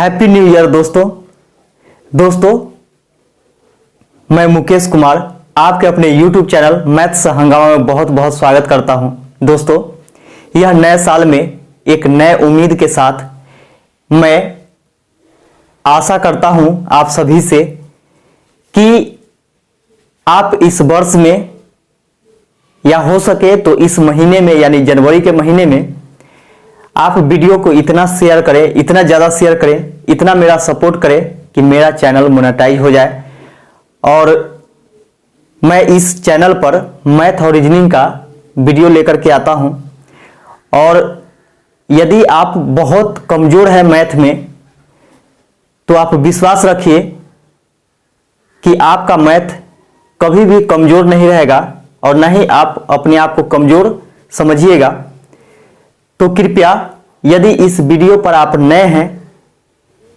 Happy new year दोस्तों मैं मुकेश कुमार आपके अपने YouTube चैनल मैथ्स हंगामा में बहुत बहुत स्वागत करता हूं। दोस्तों, यह नए साल में एक नए उम्मीद के साथ मैं आशा करता हूं आप सभी से कि आप इस वर्ष में या हो सके तो इस महीने में यानी जनवरी के महीने में आप वीडियो को इतना शेयर करें, इतना ज़्यादा शेयर करें, इतना मेरा सपोर्ट करें कि मेरा चैनल मोनेटाइज हो जाए और मैं इस चैनल पर मैथ और रीजनिंग का वीडियो लेकर के आता हूं। और यदि आप बहुत कमज़ोर है मैथ में तो आप विश्वास रखिए कि आपका मैथ कभी भी कमज़ोर नहीं रहेगा और ना ही आप अपने आप को कमज़ोर समझिएगा। तो कृपया यदि इस वीडियो पर आप नए हैं,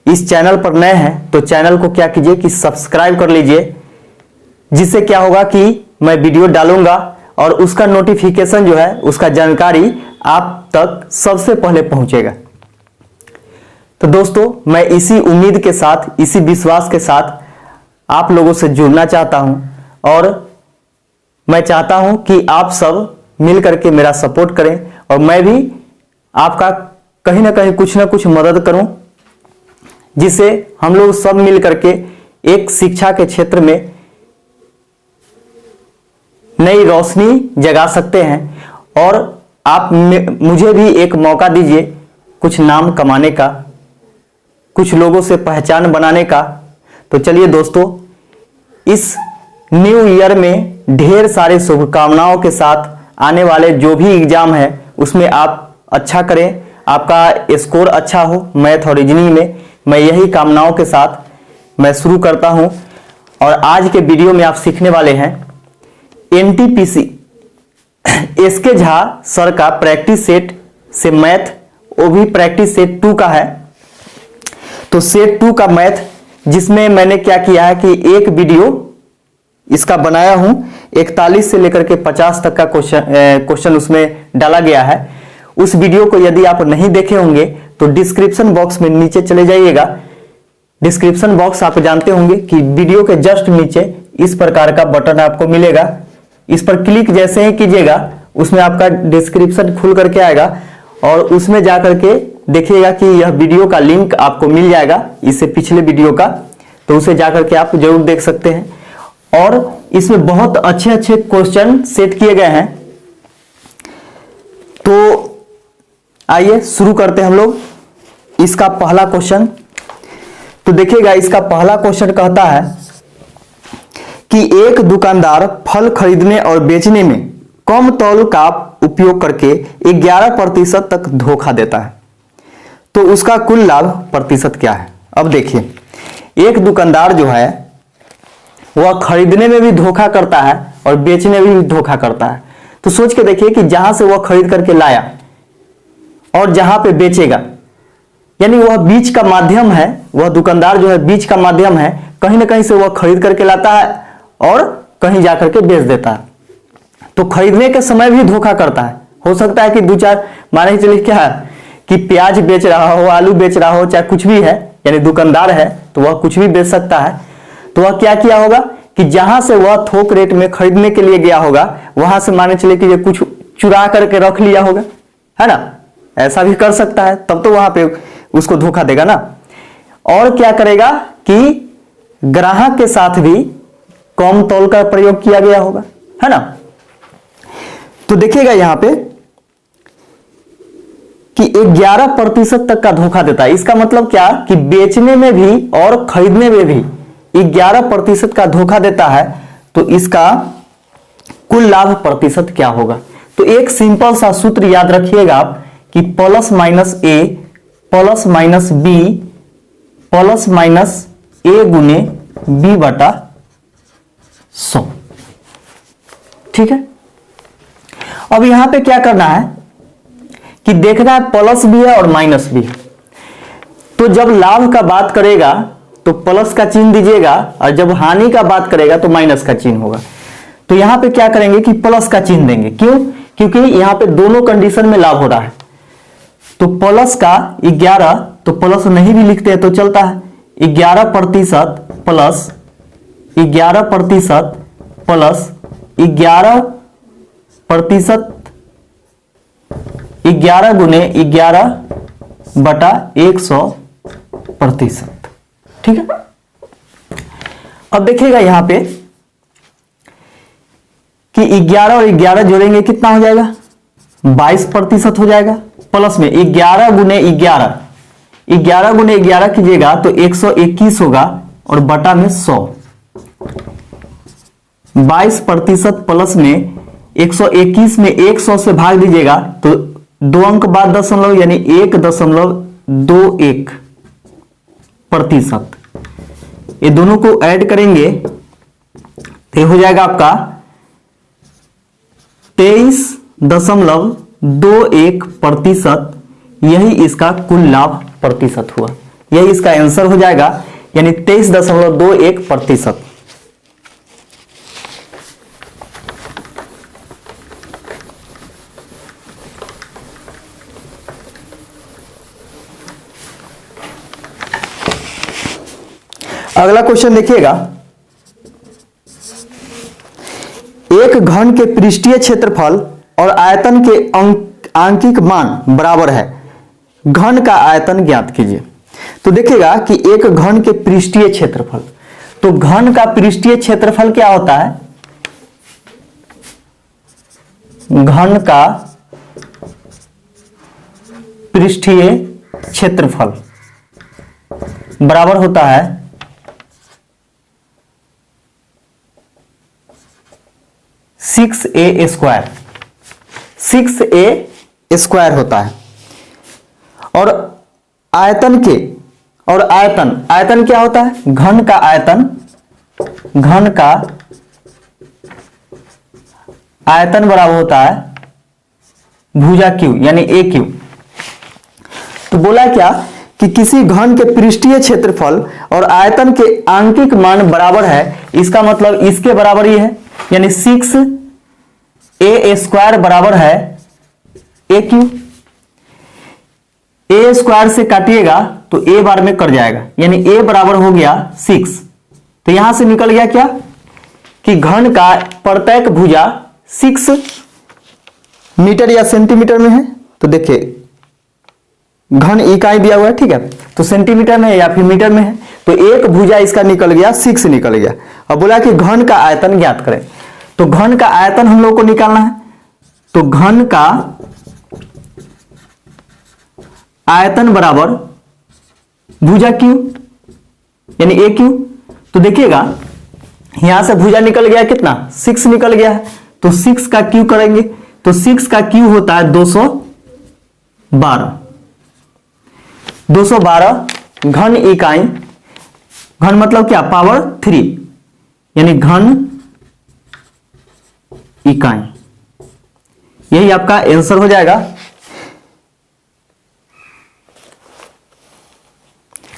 इस चैनल पर नए हैं, तो चैनल को क्या कीजिए कि सब्सक्राइब कर लीजिए, जिससे क्या होगा कि मैं वीडियो डालूंगा और उसका नोटिफिकेशन जो है, उसका जानकारी आप तक सबसे पहले पहुंचेगा। तो दोस्तों, मैं इसी उम्मीद के साथ, इसी विश्वास के साथ आप लोगों से जुड़ना चाहता हूं और मैं चाहता हूं कि आप सब मिल करके मेरा सपोर्ट करें और मैं भी आपका कहीं ना कहीं कुछ ना कुछ मदद करूं, जिससे हम लोग सब मिल करके एक शिक्षा के क्षेत्र में नई रोशनी जगा सकते हैं और आप मुझे भी एक मौका दीजिए कुछ नाम कमाने का, कुछ लोगों से पहचान बनाने का। तो चलिए दोस्तों, इस न्यू ईयर में ढेर सारे शुभकामनाओं के साथ आने वाले जो भी एग्जाम है उसमें आप अच्छा करें, आपका स्कोर अच्छा हो मैथ और रीजनिंग में। मैं यही कामनाओं के साथ मैं शुरू करता हूं और आज के वीडियो में आप सीखने वाले हैं एनटीपीसी एसके झा सर का प्रैक्टिस सेट से मैथ, वो भी प्रैक्टिस सेट 2 का है। तो सेट 2 का मैथ, जिसमें मैंने क्या किया है कि एक वीडियो इसका बनाया हूं, 41 से लेकर के 50 तक का क्वेश्चन उसमें डाला गया है। उस वीडियो को यदि आप नहीं देखे होंगे तो डिस्क्रिप्शन बॉक्स में नीचे चले जाइएगा। डिस्क्रिप्शन बॉक्स आप जानते होंगे कि वीडियो के जस्ट नीचे इस प्रकार का बटन आपको मिलेगा। इस पर क्लिक जैसे ही कीजिएगा उसमें आपका डिस्क्रिप्शन खुल करके आएगा और उसमें जा करके देखिएगा कि यह वीडियो का लिंक आपको मिल जाएगा इससे पिछले वीडियो का, तो उसे जा करके आप जरूर देख सकते हैं। और इसमें बहुत अच्छे अच्छे क्वेश्चन सेट किए गए हैं। तो आइए शुरू करते हैं हम लोग। इसका पहला क्वेश्चन, तो देखिएगा इसका पहला क्वेश्चन कहता है कि एक दुकानदार फल खरीदने और बेचने में कम तौल का उपयोग करके 11% तक धोखा देता है, तो उसका कुल लाभ प्रतिशत क्या है। अब देखिए, एक दुकानदार जो है वह खरीदने में भी धोखा करता है और बेचने में भी धोखा करता है। तो सोच के देखिए कि जहां से वह खरीद करके लाया और जहां पे बेचेगा, यानी वह बीच का माध्यम है, वह दुकानदार जो है बीच का माध्यम है। कहीं ना कहीं से वह खरीद करके लाता है और कहीं जाकर के बेच देता है। तो खरीदने के समय भी धोखा करता है। हो सकता है कि 2-4 माने ही चलिए क्या है कि प्याज बेच रहा हो, आलू बेच रहा हो, चाहे कुछ भी है, यानी दुकानदार है तो वह कुछ भी बेच सकता है। तो वह क्या किया होगा कि जहां से वह थोक रेट में खरीदने के लिए गया होगा वहां से माने चले कि ये कुछ चुरा करके रख लिया होगा, है ना। ऐसा भी कर सकता है, तब तो वहां पे उसको धोखा देगा ना। और क्या करेगा कि ग्राहक के साथ भी कम तौल का प्रयोग किया गया होगा, है ना। तो देखिएगा यहां पे कि 11% तक का धोखा देता है। इसका मतलब क्या कि बेचने में भी और खरीदने में भी 11% का धोखा देता है। तो इसका कुल लाभ प्रतिशत क्या होगा। तो एक सिंपल सा सूत्र याद रखिएगा आप कि plus minus A plus minus B plus minus A गुने बी बटा 100। ठीक है। अब यहां पे क्या करना है कि देखना है प्लस भी है और माइनस भी है। तो जब लाभ का बात करेगा तो प्लस का चिन्ह दीजिएगा और जब हानि का बात करेगा तो माइनस का चिन्ह होगा। तो यहां पे क्या करेंगे कि प्लस का चिन्ह देंगे। क्यों? क्योंकि यहां पे दोनों कंडीशन में लाभ हो रहा है। तो प्लस का 11 तो प्लस नहीं भी लिखते हैं तो चलता है। 11% प्लस 11% प्लस 11%, 11 गुने 11/100%। ठीक है। अब देखिएगा यहां पे कि 11 और 11 जोड़ेंगे कितना हो जाएगा, 22% हो जाएगा। प्लस में 11 गुने 11, 11 गुने 11 कीजिएगा तो 121 होगा और बटा में 100। 22% प्लस में 121 में 100 से भाग दीजिएगा तो 2 अंक बाद दशमलव यानी 1.21%। ये दोनों को ऐड करेंगे तो हो जाएगा आपका 23.21%। यही इसका कुल लाभ प्रतिशत हुआ, यही इसका आंसर हो जाएगा, यानी 23.21%। अगला क्वेश्चन देखिएगा, एक घन के पृष्ठीय क्षेत्रफल और आयतन के आंकिक मान बराबर है, घन का आयतन ज्ञात कीजिए। तो देखिएगा कि एक घन के पृष्ठीय क्षेत्रफल, तो घन का पृष्ठीय क्षेत्रफल क्या होता है, घन का पृष्ठीय क्षेत्रफल बराबर होता है 6a स्क्वायर, 6a स्क्वायर होता है। और आयतन के, और आयतन क्या होता है, घन का आयतन, घन का आयतन बराबर होता है भुजा क्यू यानी ए क्यू। तो बोला क्या कि किसी घन के पृष्ठीय क्षेत्रफल और आयतन के आंकिक मान बराबर है, इसका मतलब इसके बराबर ही है, यानी 6a स्क्वायर बराबर है ए क्यू। ए स्क्वायर से काटिएगा तो ए बार में कट जाएगा, यानी ए बराबर हो गया 6। तो यहां से निकल गया क्या कि घन का प्रत्येक भुजा 6 मीटर या सेंटीमीटर में है। तो देखिए घन इकाई दिया हुआ है, ठीक है, तो सेंटीमीटर में है या फिर मीटर में है, तो एक भुजा इसका निकल गया 6 निकल गया। अब बोला कि घन का आयतन ज्ञात करें, तो घन का आयतन हम लोग को निकालना है। तो घन का आयतन बराबर भुजा क्यू यानी ए क्यू। तो देखिएगा यहां से भुजा निकल गया कितना, 6 निकल गया है, तो 6 का क्यू करेंगे तो 6 का क्यू होता है 212। 212 घन इकाई, घन मतलब क्या, पावर 3 यानी घन इकाई। यही आपका आंसर हो जाएगा।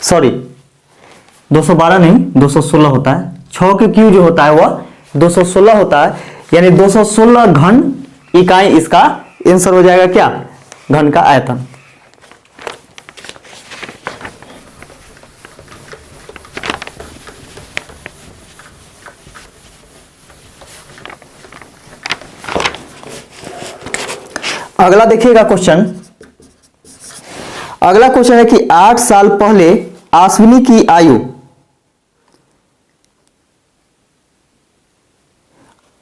सॉरी 212 नहीं 216 होता है, 6 के क्यू जो होता है वह 216 होता है, यानी 216 घन इकाई इसका आंसर हो जाएगा क्या, घन का आयतन। अगला देखिएगा क्वेश्चन, अगला क्वेश्चन है कि 8 साल पहले अश्विनी की आयु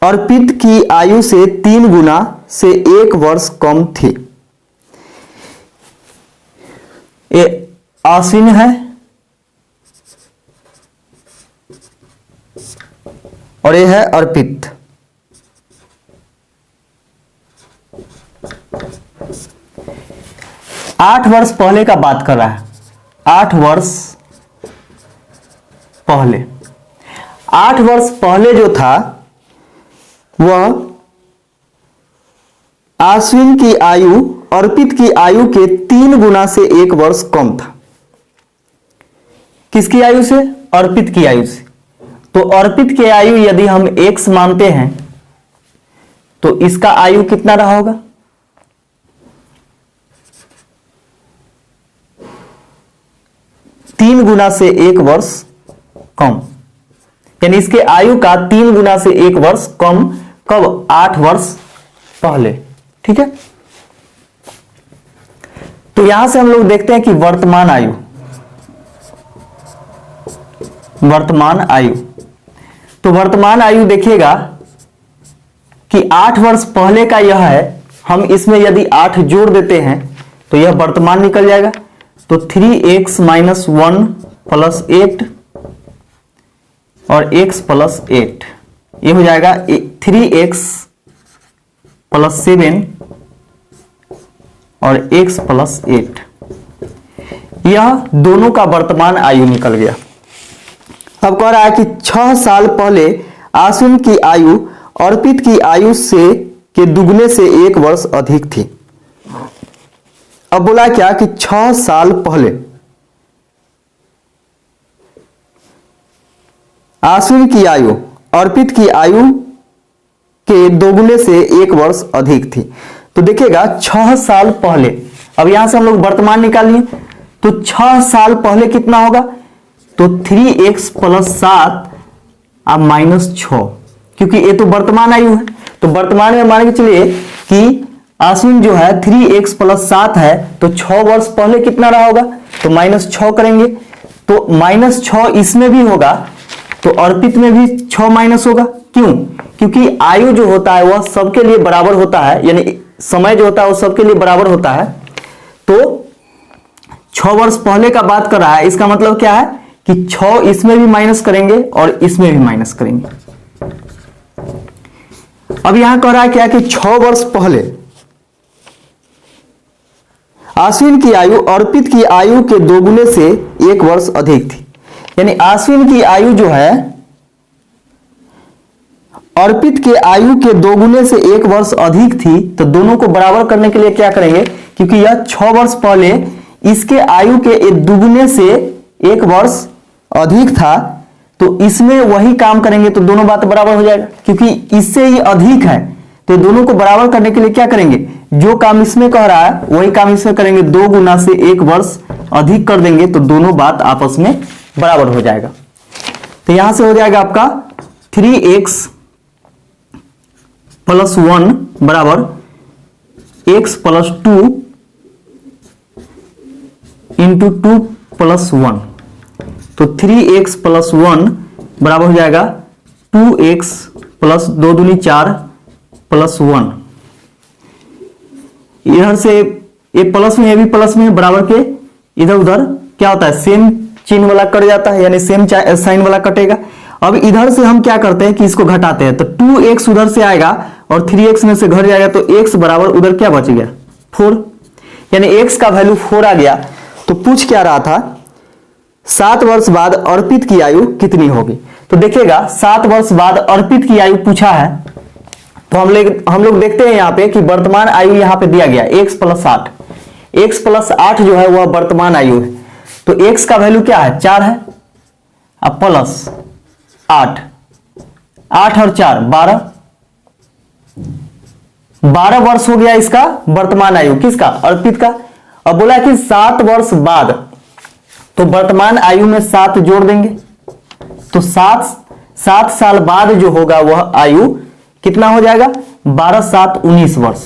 अर्पित की आयु से 3 गुना से 1 वर्ष कम थी। ये अश्विन है और ये है अर्पित। आठ वर्ष पहले का बात कर रहा है, 8 वर्ष पहले, 8 वर्ष पहले जो था वह अश्विन की आयु अर्पित की आयु के 3 गुना से 1 वर्ष कम था। किसकी आयु से, अर्पित की आयु से। तो अर्पित की आयु यदि हम x मानते हैं तो इसका आयु कितना रहा होगा, 3 गुना से 1 वर्ष कम, यानी इसके आयु का 3 गुना से 1 वर्ष कम कब? 8 वर्ष पहले। ठीक है, तो यहां से हम लोग देखते हैं कि वर्तमान आयु, तो वर्तमान आयु देखिएगा कि 8 वर्ष पहले का यह है, हम इसमें यदि 8 जोड़ देते हैं तो यह वर्तमान निकल जाएगा। तो 3x माइनस 1 प्लस 8 और x प्लस 8, ये हो जाएगा 3x प्लस 7 और x प्लस 8। यह दोनों का वर्तमान आयु निकल गया। अब कह रहा है कि 6 साल पहले आश्विन की आयु अर्पित की आयु से के दुगने से 1 वर्ष अधिक थी। अब बोला क्या कि 6 साल पहले आश्विन की आयु अर्पित की आयु के दोगुने से 1 वर्ष अधिक थी। तो देखिएगा 6 साल पहले, अब यहां से हम लोग वर्तमान निकालिए, तो 6 साल पहले कितना होगा? तो 3x प्लस 7 अब माइनस 6, क्योंकि ये तो वर्तमान आयु है। तो वर्तमान में मान के चलिए कि आश्विन जो है 3x प्लस 7 है, तो 6 वर्ष पहले कितना रहा होगा? तो माइनस 6 करेंगे, तो माइनस 6 इसमें भी होगा, तो अर्पित में भी 6 माइनस होगा। क्यों? क्योंकि आयु जो होता है वह सबके लिए बराबर होता है, यानी समय जो होता है वो सबके लिए बराबर होता है। तो 6 वर्ष पहले का बात कर रहा है, इसका मतलब क्या है कि 6 इसमें भी माइनस करेंगे और इसमें भी माइनस करेंगे। अब यहां कह रहा है क्या कि 6 वर्ष पहले आश्विन की आयु अर्पित की आयु के दोगुने से 1 वर्ष अधिक थी, यानी आश्विन की आयु जो है अर्पित के आयु के दोगुने से 1 वर्ष अधिक थी। तो दोनों को बराबर करने के लिए क्या करेंगे, क्योंकि यह 6 वर्ष पहले इसके आयु के दुगुने से 1 वर्ष अधिक था, तो इसमें वही काम करेंगे तो दोनों बात बराबर हो जाएगा, क्योंकि इससे ही अधिक है। तो दोनों को बराबर करने के लिए क्या करेंगे, जो काम इसमें कह रहा है वही काम इसमें करेंगे, 2 गुना से 1 वर्ष अधिक कर देंगे तो दोनों बात आपस में बराबर हो जाएगा। तो यहां से हो जाएगा आपका 3x प्लस 1 बराबर x प्लस 2 इंटू 2 प्लस 1, तो 3x प्लस 1 बराबर हो जाएगा 2x प्लस 2 दूनी 4 प्लस 1। इधर से ये प्लस में, ये भी प्लस में, बराबर के इधर उधर क्या होता है, सेम चिन्ह वाला कट जाता है, यानी सेम साइन वाला कटेगा। अब इधर से हम क्या करते हैं कि इसको घटाते हैं, तो 2x उधर से आएगा और 3x में से घट जाएगा, तो x बराबर उधर क्या बच गया, 4, यानी x का वैल्यू 4 आ गया। तो पूछ क्या रहा था, 7 वर्ष बाद अर्पित की आयु कितनी होगी? तो देखिएगा 7 वर्ष बाद अर्पित की आयु पूछा है, तो हम लोग देखते हैं यहाँ पे कि वर्तमान आयु यहाँ पे दिया गया x प्लस 8, x प्लस 8 जो है वह वर्तमान आयु है। तो x का वैल्यू क्या है, 4 है, अब प्लस 8, 8 और 4 12, 12 वर्ष हो गया इसका वर्तमान आयु, किसका, अर्पित का। अब बोला कि 7 वर्ष बाद, तो वर्तमान आयु में 7 जोड़ देंगे, तो 7 साल बाद जो होगा वह आयु कितना हो जाएगा, 12 7 19 वर्ष।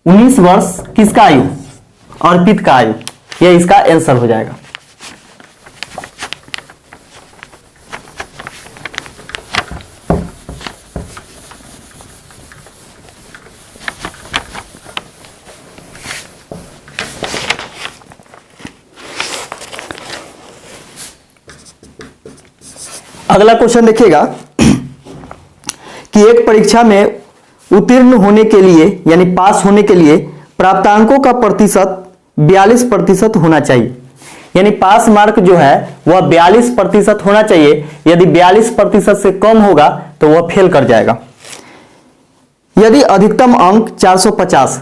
19 वर्ष किसका आयु, अर्पित का आयु, यह इसका आंसर हो जाएगा। अगला क्वेश्चन देखिएगा कि एक परीक्षा में उत्तीर्ण होने के लिए यानी पास होने के लिए प्राप्तांकों का प्रतिशत 42% होना चाहिए, यानी पास मार्क जो है वह 42% होना चाहिए। यदि 42% से कम होगा तो वह फेल कर जाएगा। यदि अधिकतम अंक 450,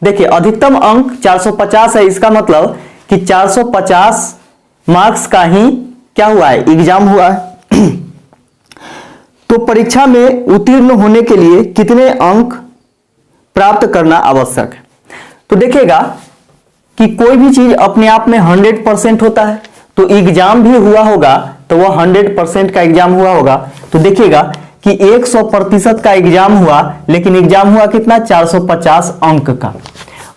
देखिए अधिकतम अंक 450 है, इसका मतलब कि 450 मार्क्स का ही क्या हुआ है, एग्जाम हुआ है। तो परीक्षा में उत्तीर्ण होने के लिए कितने अंक प्राप्त करना आवश्यक है? तो देखिएगा कि कोई भी चीज अपने आप में 100% होता है, तो एग्जाम भी हुआ होगा तो वह 100% का एग्जाम हुआ होगा। तो देखिएगा कि 100% का एग्जाम हुआ, लेकिन एग्जाम हुआ कितना, 450 अंक का।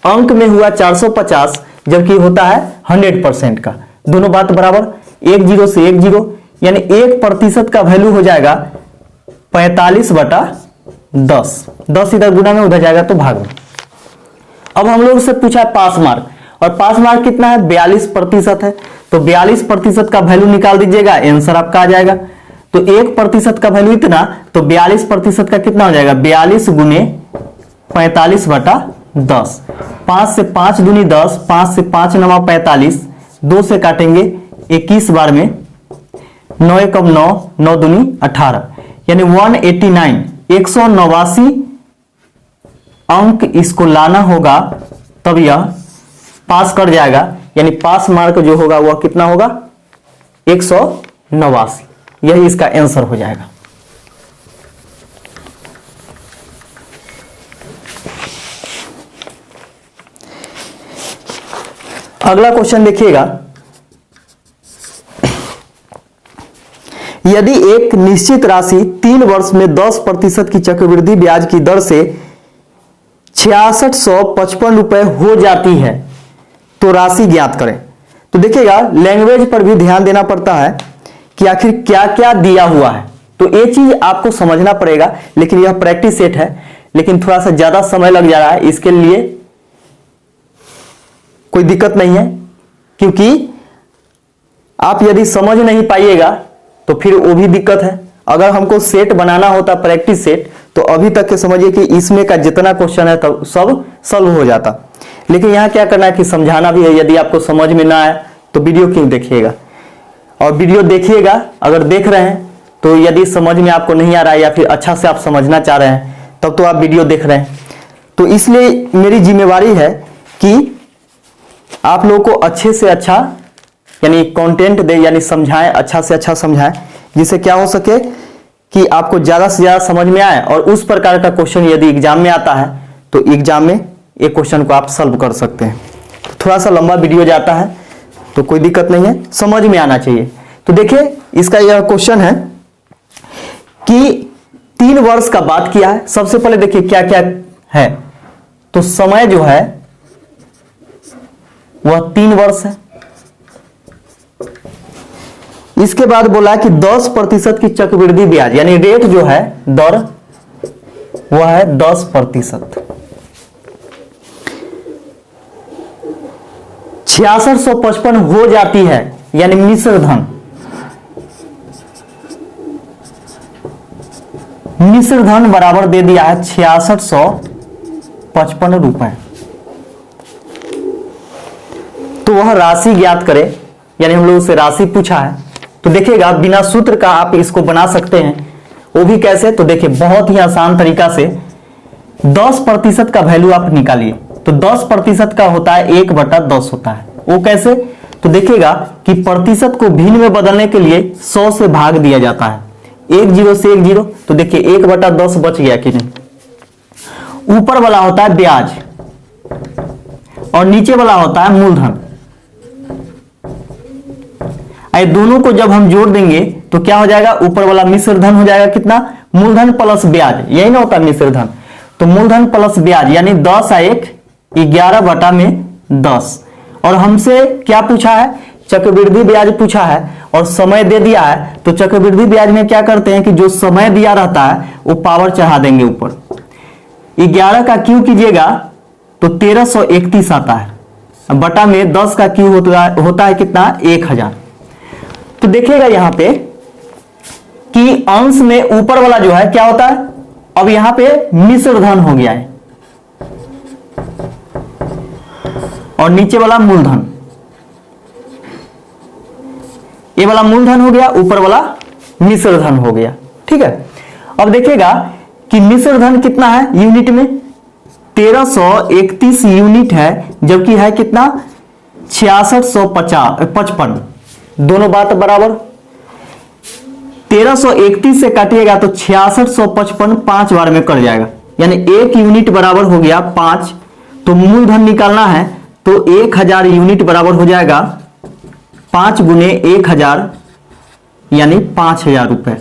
अंक में हुआ 450, जबकि होता है 100% का। दोनों बात बराबर, 1 0 से 1 0, यानी 1% का वैल्यू हो जाएगा 45/10। 10 इधर गुना में, उधर जाएगा तो भाग में। अब हम लोग से पूछा है पास मार्क, और पास मार्क कितना है, 42% है। तो 42% का वैल्यू निकाल दीजिएगा, आंसर आपका आ जाएगा। तो 1% का वैल्यू इतना, तो 42% का कितना हो जाएगा, 42 गुने 45/10। 5 से 5 दूनी 10, 5 से 5 9 45, 2 से काटेंगे 21 बार में, 9 1 9, 9 दूनी 18, यानी 189, 189 अंक इसको लाना होगा, तब यह पास कर जाएगा। यानी पास मार्क जो होगा वह कितना होगा, 189। यही इसका आंसर हो जाएगा। अगला क्वेश्चन देखिएगा, यदि एक निश्चित राशि 3 वर्ष में 10% की चक्रवृद्धि ब्याज की दर से 6655 रुपए हो जाती है तो राशि ज्ञात करें। तो देखिएगा लैंग्वेज पर भी ध्यान देना पड़ता है कि आखिर क्या क्या दिया हुआ है, तो ये चीज आपको समझना पड़ेगा। लेकिन यह प्रैक्टिस सेट है, लेकिन थोड़ा सा ज्यादा समय लग जा रहा है, इसके लिए कोई दिक्कत नहीं है, क्योंकि आप यदि समझ नहीं पाइएगा तो फिर वो भी दिक्कत है। अगर हमको सेट बनाना होता प्रैक्टिस सेट, तो अभी तक के समझिए कि इसमें का जितना क्वेश्चन है तो सब सॉल्व हो जाता। लेकिन यहाँ क्या करना है कि समझाना भी है। यदि आपको समझ में ना आए तो वीडियो क्यों देखिएगा, और वीडियो देखिएगा। अगर देख रहे हैं तो यदि समझ में आपको नहीं आ रहा है या फिर अच्छा से आप समझना चाह रहे हैं, तब तो आप वीडियो देख रहे हैं। तो इसलिए मेरी जिम्मेवारी है कि आप लोगों को अच्छे से अच्छा यानी कंटेंट दे, यानी समझाएं, अच्छा से अच्छा समझाएं, जिससे क्या हो सके कि आपको ज्यादा से ज्यादा समझ में आए। और उस प्रकार का क्वेश्चन यदि एग्जाम में आता है तो एग्जाम में एक क्वेश्चन को आप सॉल्व कर सकते हैं। थोड़ा सा लंबा वीडियो जाता है तो कोई दिक्कत नहीं है, समझ में आना चाहिए। तो देखिए इसका यह क्वेश्चन है कि 3 वर्ष का बात किया है। सबसे पहले देखिए क्या क्या है, तो समय जो है वह 3 वर्ष है। इसके बाद बोला कि 10% की चक्रवृद्धि ब्याज, यानी रेट जो है, दर वह है 10%। 6655 हो जाती है, यानी मिश्र धन। मिश्र धन बराबर दे दिया है 6655 रुपए। तो वह राशि ज्ञात करे, यानी हम लोग से राशि पूछा है। तो देखिएगा बिना सूत्र का आप इसको बना सकते हैं। वो भी कैसे, तो देखिए बहुत ही आसान तरीका से 10% का वैल्यू आप निकालिए। तो 10% का होता है 1/10 होता है। वो कैसे, तो देखिएगा कि प्रतिशत को भिन्न में बदलने के लिए 100 से भाग दिया जाता है। 1 0 से 1 0, तो देखिए 1/10 बच गया कि नहीं। ऊपर वाला होता है ब्याज और नीचे वाला होता है मूलधन। दोनों को जब हम जोड़ देंगे तो क्या हो जाएगा, ऊपर वाला मिश्र धन हो जाएगा कितना, मूलधन प्लस ब्याज, यही ना होता है मिश्र धन। तो मूलधन प्लस ब्याज यानी 10 और 1 11/10। और हमसे क्या पूछा है, चक्रवृद्धि ब्याज पूछा है और समय दे दिया है। तो चक्रवृद्धि ब्याज में क्या करते हैं कि जो समय दिया रहता है वो पावर चढ़ा देंगे ऊपर। 11 का क्यू कीजिएगा तो 1331 आता है, बटा में 10 का क्यू होता है कितना, 1000। तो देखिएगा यहां पे कि अंश में ऊपर वाला जो है क्या होता है, अब यहां पे मिश्र धन हो गया है और नीचे वाला मूलधन। ये वाला मूलधन हो गया, ऊपर वाला मिश्र धन हो गया। ठीक है, अब देखिएगा कि मिश्र धन कितना है यूनिट में, 1331 यूनिट है, जबकि है कितना 6655। दोनों बात बराबर। 1331 से काटिएगा तो 6655 5 बार में कट जाएगा, यानी 1 यूनिट बराबर हो गया 5। तो मूलधन निकालना है तो 1000 यूनिट बराबर हो जाएगा 5 गुने 1000 यानी 5000 रुपए।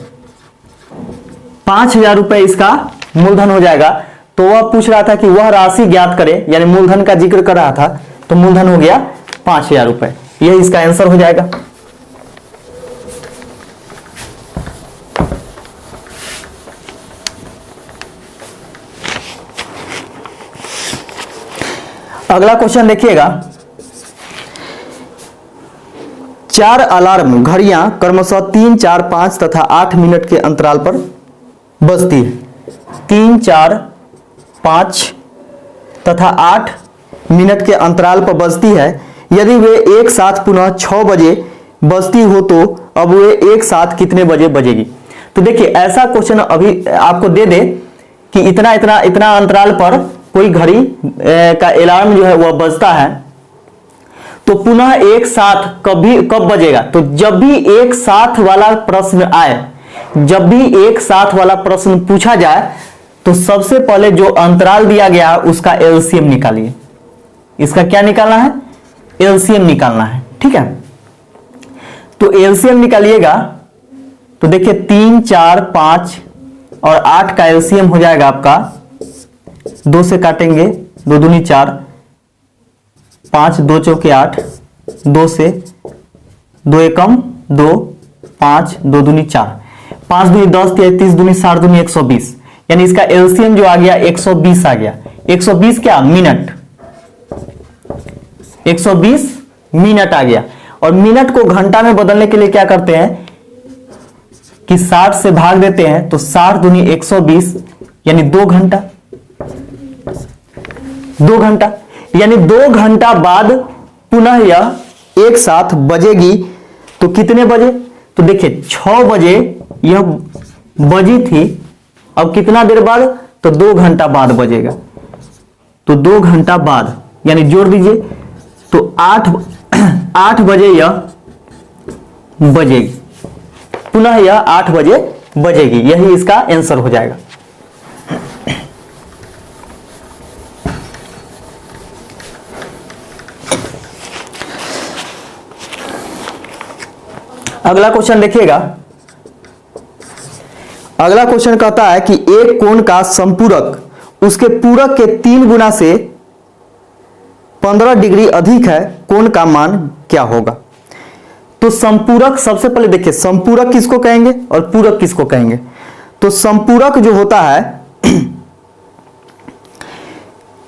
5000 रुपए इसका मूलधन हो जाएगा। तो वह पूछ रहा था कि वह राशि ज्ञात करे, यानी मूलधन का जिक्र कर रहा था, तो मूलधन हो गया 5000 रुपए। यह इसका आंसर हो जाएगा। अगला क्वेश्चन देखिएगा, 4 अलार्म घड़ियां क्रमशः 3, 4, 5 तथा 8 मिनट के अंतराल पर बजती है। 3, 4, 5 तथा 8 मिनट के अंतराल पर बजती है। यदि वे एक साथ पुनः 6 बजे बजती हो तो अब वे एक साथ कितने बजे बजेगी। तो देखिए, ऐसा क्वेश्चन अभी आपको दे दे कि इतना इतना इतना अंतराल पर कोई घड़ी का अलार्म जो है वह बजता है, तो पुनः एक साथ कब बजेगा। तो जब भी एक साथ वाला प्रश्न आए, जब भी एक साथ वाला प्रश्न पूछा जाए, तो सबसे पहले जो अंतराल दिया गया है उसका एलसीएम निकालिए। इसका क्या निकालना है? एलसीएम निकालना है। ठीक है, तो एलसीएम निकालिएगा। तो देखिए 3, 4, 5 और 8 का एलसीएम हो जाएगा आपका, 2 से काटेंगे, 2 दूनी 4, 5 2 चौके 8, 2 से 2 एकम 2, 5 2 दूनी 4, 5 दूनी 10, 30 दूनी 60 दूनी 120, यानी इसका एलसीएम जो आ गया 120 आ गया। 120 क्या? मिनट। 120 मिनट आ गया। और मिनट को घंटा में बदलने के लिए क्या करते हैं कि 60 से भाग देते हैं, तो 60 दूनी 120 यानी 2 घंटा। 2 घंटा यानी 2 घंटा बाद पुनः यह एक साथ बजेगी। तो कितने बजे? तो देखिए 6 बजे यह बजी थी, अब कितना देर बाद? तो 2 घंटा बाद बजेगा। तो 2 घंटा बाद यानी जोड़ दीजिए, तो 8 बजे यह बजेगी, पुनः यह 8 बजे बजेगी। यही इसका आंसर हो जाएगा। अगला क्वेश्चन देखिएगा। अगला क्वेश्चन कहता है कि एक कोण का संपूरक उसके पूरक के 3 गुना से 15 डिग्री अधिक है, कोण का मान क्या होगा। तो संपूरक, सबसे पहले देखिए संपूरक किसको कहेंगे और पूरक किसको कहेंगे। तो संपूरक जो होता है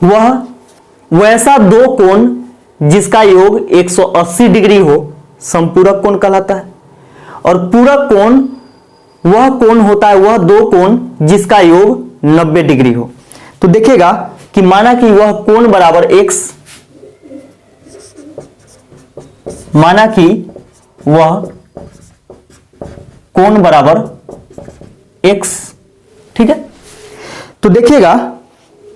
वह वैसा 2 कोण जिसका योग 180 डिग्री हो, संपूरक कोण कहलाता है। और पूरक कोण वह कोण होता है, वह 2 कोण जिसका योग 90 डिग्री हो। तो देखिएगा कि माना कि वह कोण बराबर x, माना कि वह कोण बराबर x, ठीक है। तो देखिएगा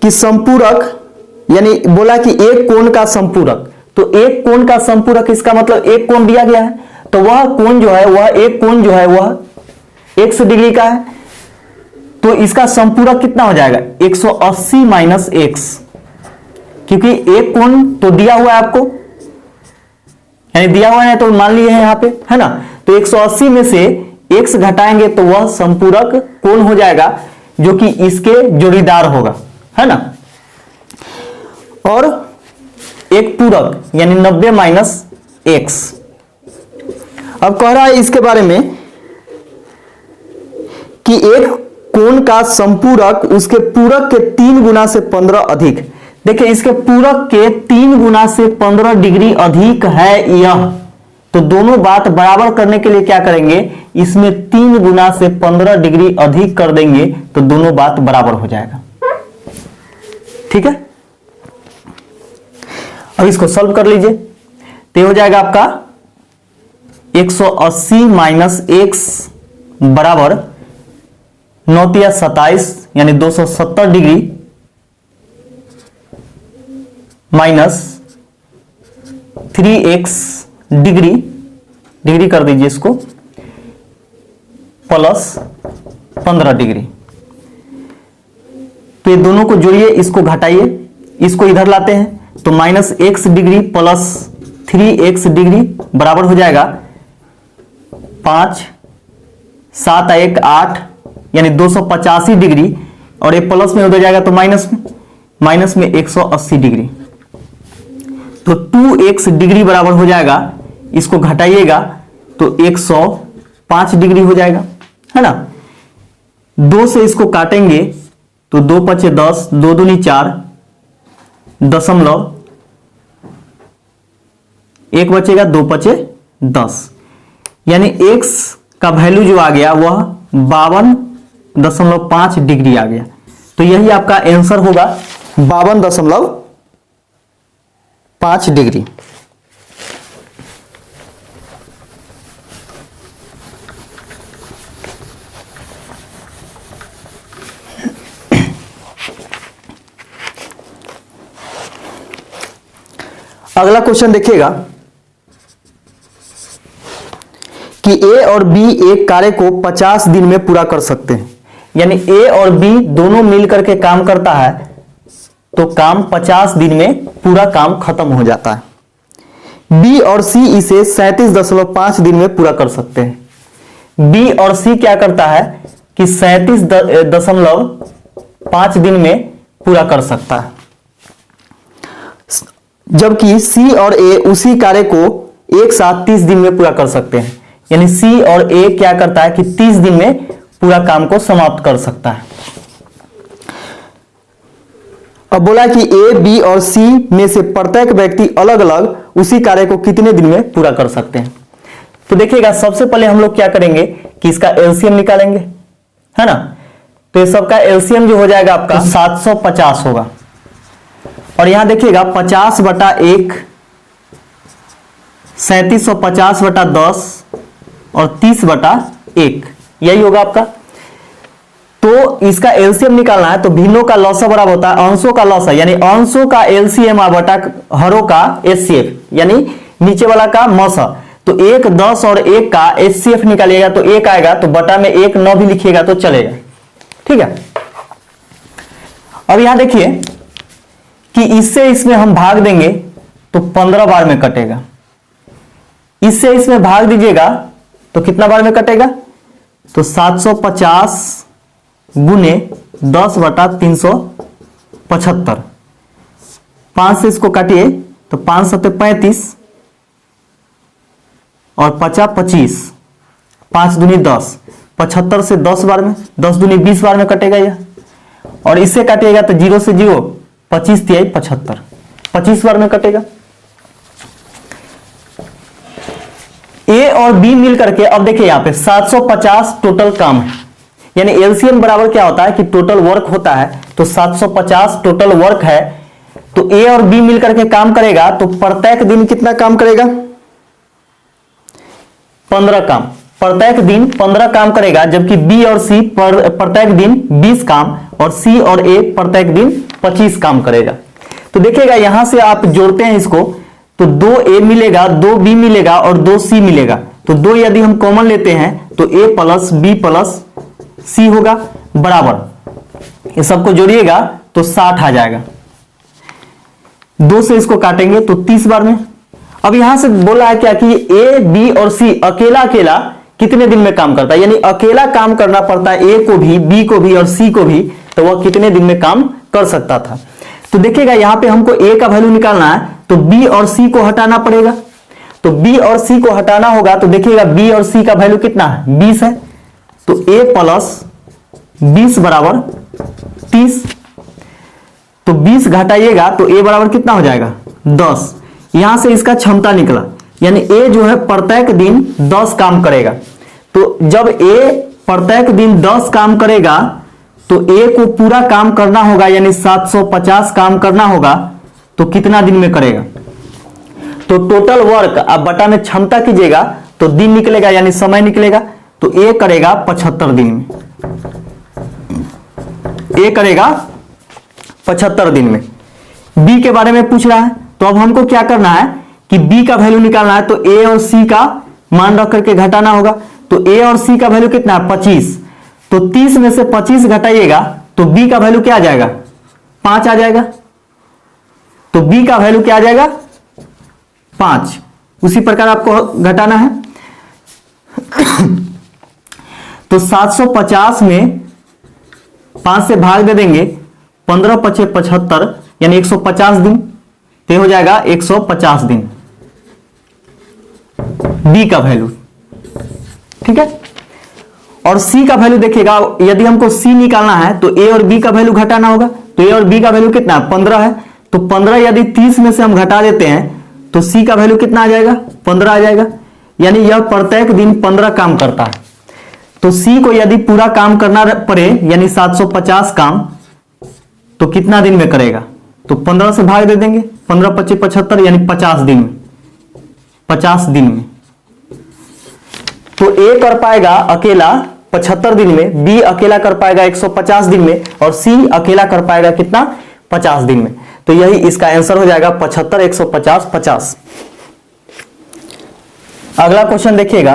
कि संपूरक यानी बोला कि एक कोण का संपूरक, तो एक कोण का संपूरक इसका मतलब एक कोण दिया गया है, तो वह कोण जो है वह एक कोण जो है वह x डिग्री का है। तो इसका संपूरक कितना हो जाएगा? 180 माइनस x, क्योंकि एक कोण तो दिया हुआ है आपको, यानी दिया हुआ है तो मान लिए हैं यहां पे, है ना। तो 180 में से x घटाएंगे तो वह संपूरक कोण हो जाएगा जो कि इसके जोड़ीदार होगा, है ना। और एक पूरक यानी 90 माइनस x। अब कह रहा है इसके बारे में कि एक कोण का संपूरक उसके पूरक के 3 गुना से 15 अधिक। देखिए इसके पूरक के 3 गुना से 15 डिग्री अधिक है यह, तो दोनों बात बराबर करने के लिए क्या करेंगे, इसमें 3 गुना से 15 डिग्री अधिक कर देंगे तो दोनों बात बराबर हो जाएगा। ठीक है, अब इसको सॉल्व कर लीजिए। तो हो जाएगा आपका 180 माइनस x बराबर 9 या 27 यानी 270 डिग्री माइनस 3x डिग्री कर दीजिए इसको, प्लस 15 डिग्री। तो ये दोनों को जोड़िए, इसको घटाइए, इसको इधर लाते हैं तो minus x degree plus 3x degree बराबर हो जाएगा 5, 7 1 8 यानी 285 डिग्री, और ये प्लस में हो जाएगा तो माइनस में 180 डिग्री। तो 2x डिग्री बराबर हो जाएगा, इसको घटाइएगा तो 105 डिग्री हो जाएगा, है ना। 2 से इसको काटेंगे तो 2 पचे 10, 2 दूनी 4, दशमलव 1 बचेगा, 2 पचे 10, यानी x का वैल्यू जो आ गया वह 52.5 डिग्री आ गया। तो यही आपका आंसर होगा 52.5 डिग्री। अगला क्वेश्चन देखिएगा कि ए और बी एक कार्य को 50 दिन में पूरा कर सकते हैं, यानी ए और बी दोनों मिलकर के काम करता है तो काम 50 दिन में पूरा काम खत्म हो जाता है। बी और सी इसे 37.5 दिन में पूरा कर सकते हैं। बी और सी क्या करता है कि 37.5 दिन में पूरा कर सकता है, जबकि सी और ए उसी कार्य को एक साथ 30 दिन में पूरा कर सकते हैं, यानी सी और ए क्या करता है कि 30 दिन में पूरा काम को समाप्त कर सकता है। अब बोला कि ए, बी और सी में से प्रत्येक व्यक्ति अलग अलग उसी कार्य को कितने दिन में पूरा कर सकते हैं। तो देखिएगा, सबसे पहले हम लोग क्या करेंगे कि इसका एलसीएम निकालेंगे, है ना। तो ये सबका एलसीएम जो हो जाएगा आपका 750 होगा, और यहां देखिएगा 50/1, 3750/10 और 30/1, यही होगा आपका। तो इसका एलसीएम निकालना है तो भिन्नों का लॉसा बराबर होता है अंशों का लॉसा, यानी अंशों का एलसीएम बटा हरों का एचसीएफ, यानी नीचे वाला का मौसा। तो 1 10 और 1 का एचसीएफ निकालिएगा तो 1 आएगा, तो बटा में 1 9 भी लिखिएगा तो चलेगा, ठीक है। अब यहां देखिए कि इससे इसमें हम भाग देंगे तो 15 बार में कटेगा, इससे इसमें भाग दीजिएगा तो कितना बार में कटेगा, तो 750 गुने 10/375। 5 से इसको काटिए तो 5 7 35 और 50 25, 5 दूनी 10, 75 से 10 बार में, 10 दूनी 20 बार में कटेगा यह। और इससे काटिएगा तो 0 से 0, 25 तिहाई 75, 25 बार में कटेगा। ए और बी मिल करके अब देखिए यहां पे 750 टोटल काम है, यानी एलसीएम बराबर क्या होता है कि टोटल वर्क होता है। तो 750 टोटल वर्क है, तो ए और बी मिल करके काम करेगा तो प्रत्येक दिन कितना काम करेगा, 15 काम, प्रत्येक दिन 15 काम करेगा, जबकि बी और सी प्रत्येक दिन 20 काम, और सी और ए प्रत्येक दिन 25 काम करेगा। तो देखिएगा यहां से आप जोड़ते हैं इसको तो 2a मिलेगा, 2b मिलेगा और 2c मिलेगा। तो 2 यदि हम कॉमन लेते हैं तो a plus b plus c होगा बराबर, ये सबको जोड़िएगा तो 60 आ जाएगा। 2 से इसको काटेंगे तो 30 बार में। अब यहां से बोला है क्या कि a, b और c अकेला अकेला कितने दिन में काम करता है, यानी अकेला काम करना पड़ता है a को भी, b को भी और c को भी, तो वह कितने दिन में काम कर सकता था। तो देखिएगा यहां पे हमको a का वैल्यू निकालना है तो b और c को हटाना पड़ेगा। तो b और c को हटाना होगा तो देखिएगा b और c का वैल्यू कितना है, 20 है, तो a प्लस 20 बराबर 30। तो 20 घटाइएगा तो a बराबर कितना हो जाएगा, 10। यहां से इसका क्षमता निकला, यानी a जो है प्रत्येक दिन 10 काम करेगा। तो जब a प्रत्येक दिन 10 काम करेगा तो a को पूरा काम करना होगा, यानी 750 काम करना होगा, तो कितना दिन में करेगा। तो टोटल वर्क आप बटा में क्षमता कीजिएगा तो दिन निकलेगा, यानी समय निकलेगा। तो ए करेगा 75 दिन में, ए करेगा 75 दिन में। बी के बारे में पूछ रहा है तो अब हमको क्या करना है कि बी का वैल्यू निकालना है, तो ए और सी का मान रख करके घटाना होगा। तो ए और सी का वैल्यू कितना है, 25। तो 30 में से 25 घटाइएगा तो बी का वैल्यू क्या आ जाएगा, 5 आ जाएगा। तो बी का वैल्यू क्या आ जाएगा, 5। उसी प्रकार आपको घटाना है। तो 750 में 5 से भाग दे देंगे, 15 पचे 75 यानी 150 दिन, तो हो जाएगा 150 दिन बी का वैल्यू। ठीक है, और सी का वैल्यू देखिएगा, यदि हमको सी निकालना है तो ए और बी का वैल्यू घटाना होगा। तो ए और बी का वैल्यू कितना है, 15 है। तो 15 यदि 30 में से हम घटा देते हैं तो सी का वैल्यू कितना आ जाएगा, 15 आ जाएगा। यानी यह प्रत्येक दिन 15 काम करता है। तो सी को यदि पूरा काम करना पड़े यानी 750 काम, तो कितना दिन में करेगा, तो 15 से भाग दे देंगे, 15 पच्चीस 75 यानी 50 दिन में, 50 दिन में। तो ए कर पाएगा अकेला 75 दिन में, बी अकेला कर पाएगा 150 दिन में, और सी अकेला कर पाएगा कितना, 50 दिन में। तो यही इसका आंसर हो जाएगा 75, 150, 50। अगला क्वेश्चन देखिएगा।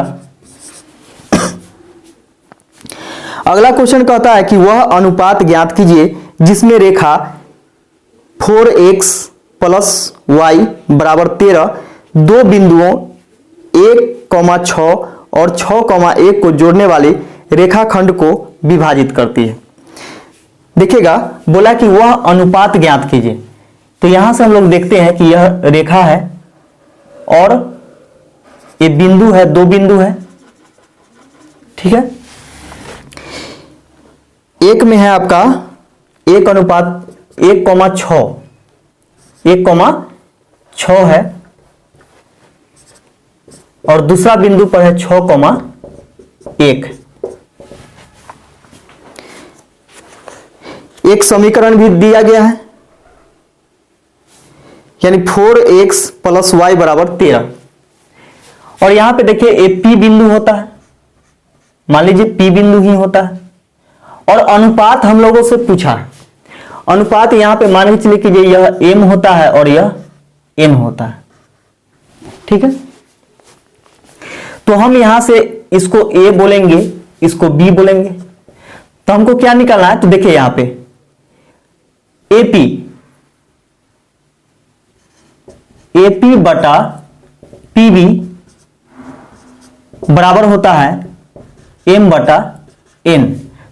अगला क्वेश्चन कहता है कि वह अनुपात ज्ञात कीजिए जिसमें रेखा 4x प्लस y बराबर 13 दो बिंदुओं 1,6 और 6,1 को जोड़ने वाले रेखाखंड को विभाजित करती है। देखिएगा बोला कि वह अनुपात ज्ञात कीजिए। तो यहां से हम लोग देखते हैं कि यह रेखा है और ये बिंदु है, दो बिंदु है। ठीक है, एक में है आपका 1:1,6, 1,6 है, और दूसरा बिंदु पर है 6,1। एक समीकरण भी दिया गया है, यानी 4x प्लस y बराबर 13। और यहां पे देखिए ये P बिंदु होता है, मान लीजिए P बिंदु ही होता है। और अनुपात हम लोगों से पूछा है, अनुपात यहां पे मान के चलिए कि यह m होता है और यह n होता है। ठीक है, तो हम यहां से इसको a बोलेंगे, इसको b बोलेंगे। तो हमको क्या निकालना है, तो देखिए यहां पे AP बटा PB बराबर होता है m बटा n।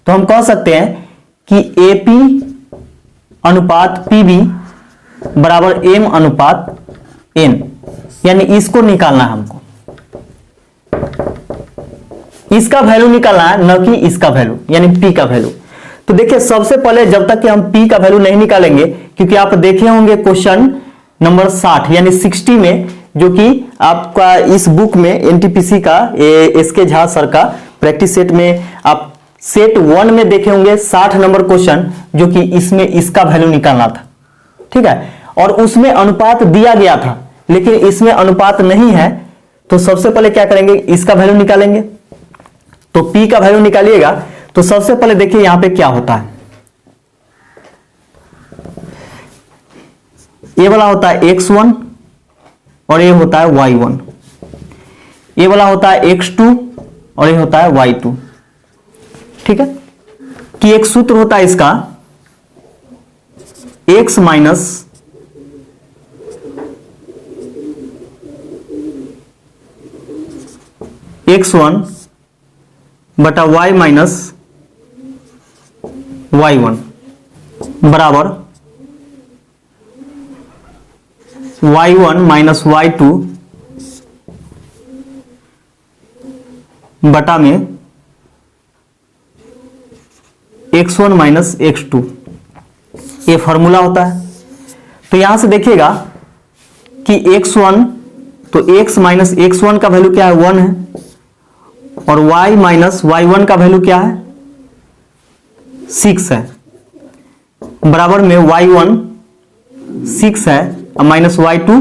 तो हम कह सकते हैं कि AP अनुपात PB बराबर m अनुपात n, यानी इसको निकालना है हमको, इसका वैल्यू निकालना है, न कि इसका वैल्यू यानी P का वैल्यू। तो देखिए सबसे पहले जब तक कि हम P का वैल्यू नहीं निकालेंगे, क्योंकि आप देखे होंगे क्वेश्चन नंबर 60 यानी 60 में, जो कि आपका इस बुक में एनटीपीसी का एसके झा सर का प्रैक्टिस सेट में आप सेट 1 में देखे होंगे 60 नंबर क्वेश्चन, जो कि इसमें इसका वैल्यू निकालना था। ठीक है, और उसमें अनुपात दिया गया था, लेकिन इसमें अनुपात नहीं है। तो सबसे पहले क्या करेंगे, इसका वैल्यू निकालेंगे। तो P का वैल्यू निकालिएगा, तो सबसे पहले देखिए यहां पे क्या होता है, ये वाला होता है x1 और ये होता है y1, ये वाला होता है x2 और ये होता है y2। ठीक है, कि एक सूत्र होता है इसका x माइनस x1 बटा y माइनस y1 बराबर y1 माइनस y2 बटा में x1 माइनस x2, ये फॉर्मूला होता है। तो यहां से देखिएगा कि x1, तो x माइनस x1 का वैल्यू क्या है, 1 है, और y माइनस y1 का वैल्यू क्या है, 6 है, बराबर में y1 6 है और माइनस y2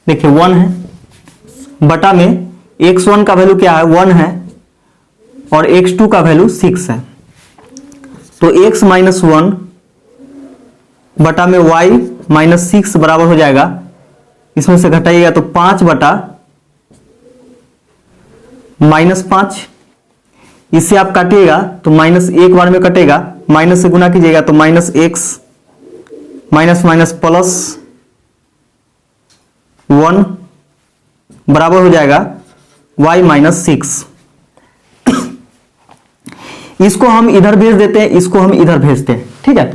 देखिए 1 है, बटा में x1 का वैल्यू क्या है, 1 है, और x2 का वैल्यू 6 है। तो x माइनस 1 बटा में y माइनस 6 बराबर हो जाएगा, इसमें से घटाइएगा तो 5 बटा माइनस 5, इससे आप काटिएगा तो माइनस एक बार में कटेगा, माइनस से गुना कीजिएगा तो minus x minus minus plus 1 बराबर हो जाएगा y माइनस 6। इसको हम इधर भेज देते हैं, इसको हम इधर भेजते हैं, ठीक है।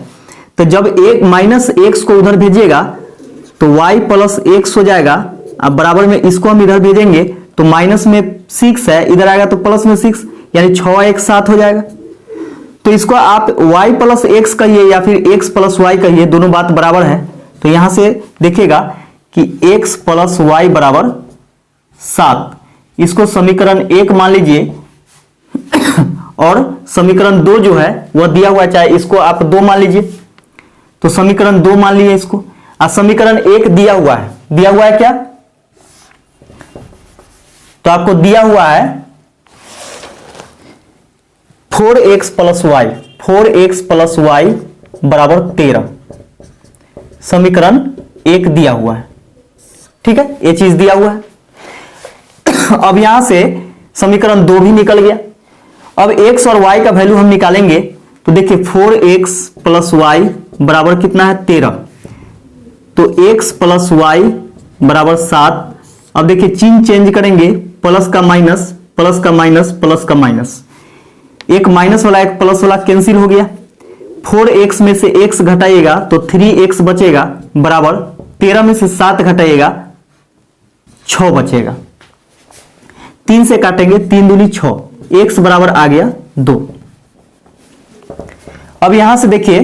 तो जब एक माइनस एक्स को उधर भेजिएगा तो y प्लस एक्स हो जाएगा। अब बराबर में इसको हम इधर भेजेंगे तो माइनस में 6 है, इधर आएगा तो प्लस में 6, यानी 6 एक साथ हो जाएगा। तो इसको आप y प्लस एक्स कहिए या फिर x प्लस वाई कहिए, दोनों बात बराबर है। तो यहां से देखिएगा कि x प्लस वाई बराबर 7, इसको समीकरण 1 मान लीजिए और समीकरण 2 जो है वह दिया हुआ है, चाहे इसको आप 2 मान लीजिए। तो समीकरण 2 मान लीजिए इसको, और समीकरण 1 दिया हुआ है क्या? तो आपको दिया हुआ है 4x plus Y, 4x plus Y बराबर 13, समीकरण 1 दिया हुआ है, ठीक है, ये चीज दिया हुआ है। अब यहां से समीकरण 2 भी निकल गया। अब x और y का वैल्यू हम निकालेंगे तो देखिए 4x प्लस वाई बराबर कितना है 13, तो x प्लस वाई बराबर 7। अब देखिए चिन्ह चेंज करेंगे, प्लस का माइनस, प्लस का माइनस, प्लस का माइनस, एक माइनस वाला एक प्लस वाला कैंसिल हो गया। 4x में से x घटाइएगा तो 3x बचेगा, बराबर 13 में से 7 घटाइएगा 6 बचेगा। 3 से काटेंगे, 3 दूनी 6, x बराबर आ गया 2। अब यहां से देखिए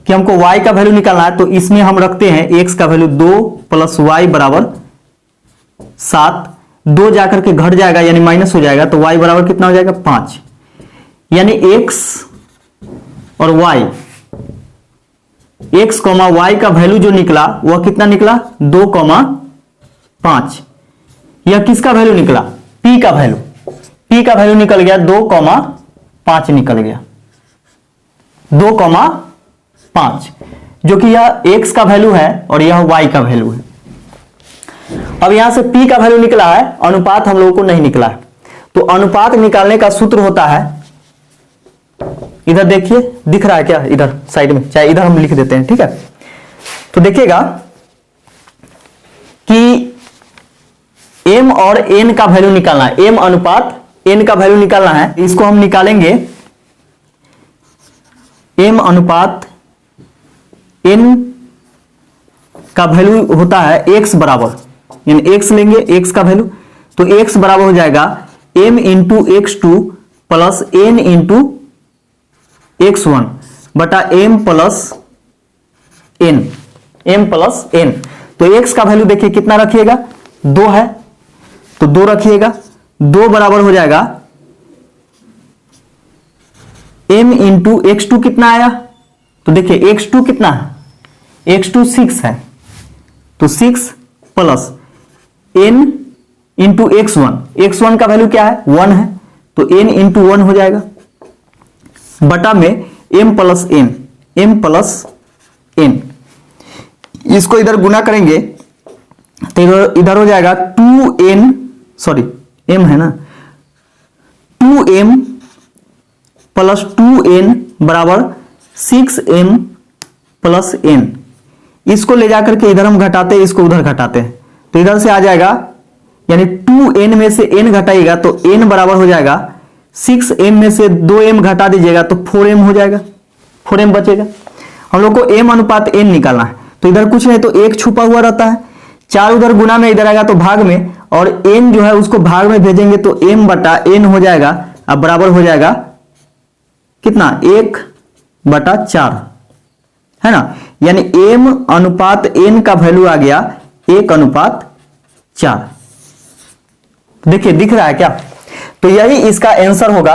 कि हमको y का वैल्यू निकालना है, तो इसमें हम रखते हैं x का वैल्यू 2 प्लस वाई बराबर 7, 2 जाकर के घट जाएगा यानी माइनस हो जाएगा, तो y बराबर कितना हो जाएगा 5, यानी x और y, x, y का वैल्यू जो निकला वह कितना निकला 2,5। यह किसका वैल्यू निकला? p का वैल्यू, p का वैल्यू निकल गया 2,5 निकल गया, 2,5, जो कि यह x का वैल्यू है और यह y का वैल्यू है। अब यहां से p का वैल्यू निकला है, अनुपात हम लोगों को नहीं निकला है। तो अनुपात निकालने का सूत्र होता है, इधर देखिए दिख रहा है क्या, इधर साइड में, चाहे इधर हम लिख देते हैं, ठीक है। तो देखिएगा कि m और n का वैल्यू निकालना है, m अनुपात n का वैल्यू निकालना है। इसको हम निकालेंगे, m अनुपात n का वैल्यू होता है x बराबर, यानी x लेंगे, x का वैल्यू, तो x बराबर हो जाएगा m into x2 plus n into x1 बटा m plus n, m plus n। तो x का वैल्यू देखिए कितना रखिएगा, 2 है, तो 2 रखिएगा, 2 बराबर हो जाएगा m इंटू x2 कितना आया, तो देखिए x2 कितना है, x2 6 है, तो 6 plus n into x1, x1 का वैल्यू क्या है 1 है, तो n इंटू 1 हो जाएगा, बटा में m plus n, m plus n। इसको इधर गुना करेंगे तो इधर हो जाएगा 2n, सॉरी m है ना, 2m प्लस 2n बराबर 6m प्लस n। इसको ले जाकर के इधर हम घटाते हैं, इसको उधर घटाते हैं, तो इधर से आ जाएगा, यानी 2n में से n घटाइएगा तो n बराबर हो जाएगा 6m में से 2m घटा दीजिएगा तो 4m हो जाएगा, 4m बचेगा। हम लोग को m अनुपात n निकालना है, तो इधर कुछ नहीं तो 1 छुपा हुआ रहता है, 4 उधर गुना में, इधर आएगा तो भाग में, और n जो है उसको भाग में भेजेंगे तो m बटा n हो जाएगा। अब बराबर हो जाएगा कितना, 1/4 है ना, यानी m अनुपात n का वैल्यू आ गया 1/4। देखिए दिख रहा है क्या, तो यही इसका आंसर होगा।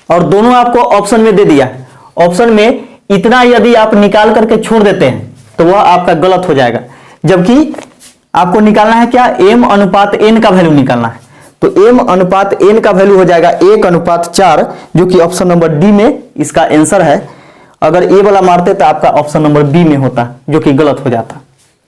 और दोनों आपको ऑप्शन में दे दिया, ऑप्शन में इतना यदि आप निकाल करके छोड़ देते हैं तो वह आपका गलत हो जाएगा, जबकि आपको निकालना है क्या, m अनुपात n का वैल्यू निकालना है। तो m अनुपात n का वैल्यू हो जाएगा 1/4, जो कि ऑप्शन नंबर डी में इसका आंसर है। अगर ए वाला मारते तो आपका ऑप्शन नंबर बी में होता, जो कि गलत हो जाता।